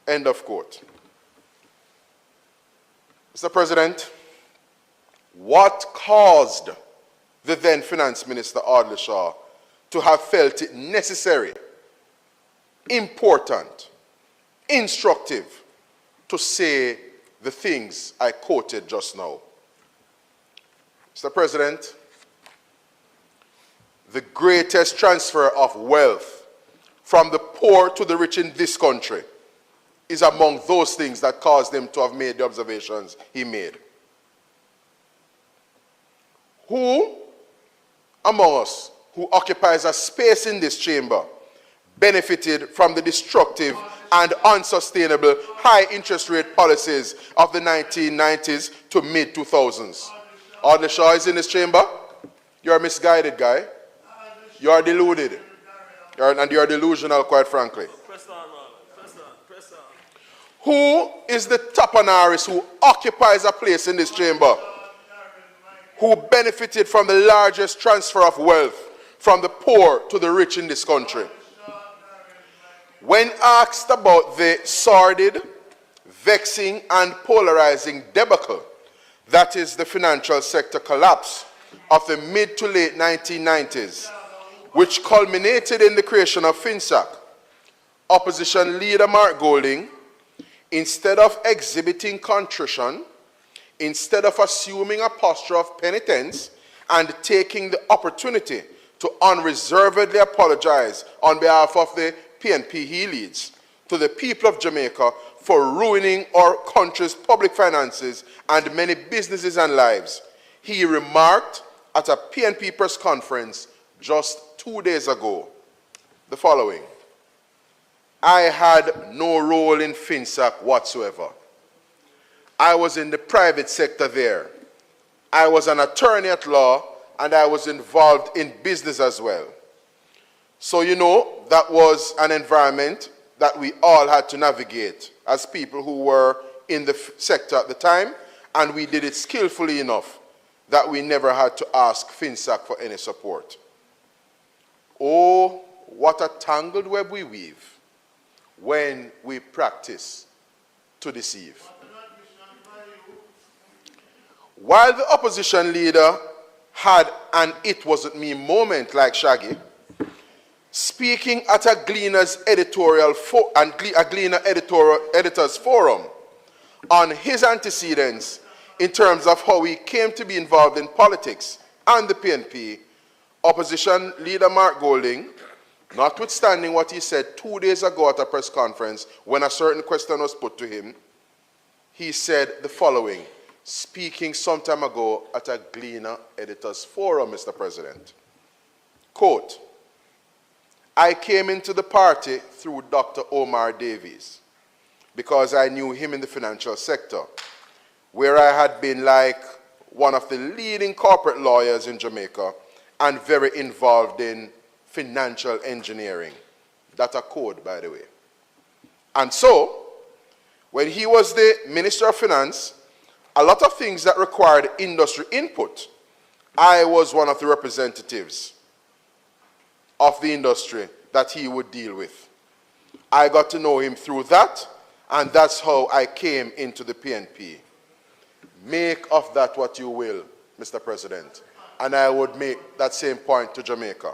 End of quote. Mr. President, what caused the then Finance Minister Audley Shaw to have felt it necessary, important, instructive to say the things I quoted just now? Mr. President, the greatest transfer of wealth from the poor to the rich in this country is among those things that caused him to have made the observations he made. Who among us who occupies a space in this chamber benefited from the destructive and unsustainable high interest rate policies of the 1990s to mid-2000s? Audley Shaw is in this chamber. You're a misguided guy. You are deluded. And you are delusional, quite frankly. Press on, Marlon. Press on. Press on. Who is the taponaris who occupies a place in this chamber who benefited from the largest transfer of wealth from the poor to the rich in this country? When asked about the sordid, vexing, and polarizing debacle that is the financial sector collapse of the mid to late 1990s, which culminated in the creation of Finsac, opposition leader Mark Golding, instead of exhibiting contrition, instead of assuming a posture of penitence and taking the opportunity to unreservedly apologize on behalf of the PNP he leads to the people of Jamaica for ruining our country's public finances and many businesses and lives, he remarked at a PNP press conference just 2 days ago the following: I had no role in Finsac whatsoever. I was in the private sector there. I was an attorney at law, and I was involved in business as well. So you know, that was an environment that we all had to navigate as people who were in the sector at the time, and we did it skillfully enough that we never had to ask Finsac for any support. Oh, what a tangled web we weave when we practice to deceive. While the opposition leader had an "it wasn't me" moment like Shaggy, speaking at a Gleaner's editors forum on his antecedents in terms of how he came to be involved in politics and the PNP, opposition leader Mark Golding, notwithstanding what he said 2 days ago at a press conference when a certain question was put to him, he said the following, speaking some time ago at a Gleaner editors forum, Mr. President. Quote, I came into the party through Dr. Omar Davies because I knew him in the financial sector, where I had been like one of the leading corporate lawyers in Jamaica and very involved in financial engineering. That's a code, by the way. And so, when he was the Minister of Finance, a lot of things that required industry input, I was one of the representatives of the industry that he would deal with. I got to know him through that, and that's how I came into the PNP. Make of that what you will, Mr. President. And I would make that same point to Jamaica.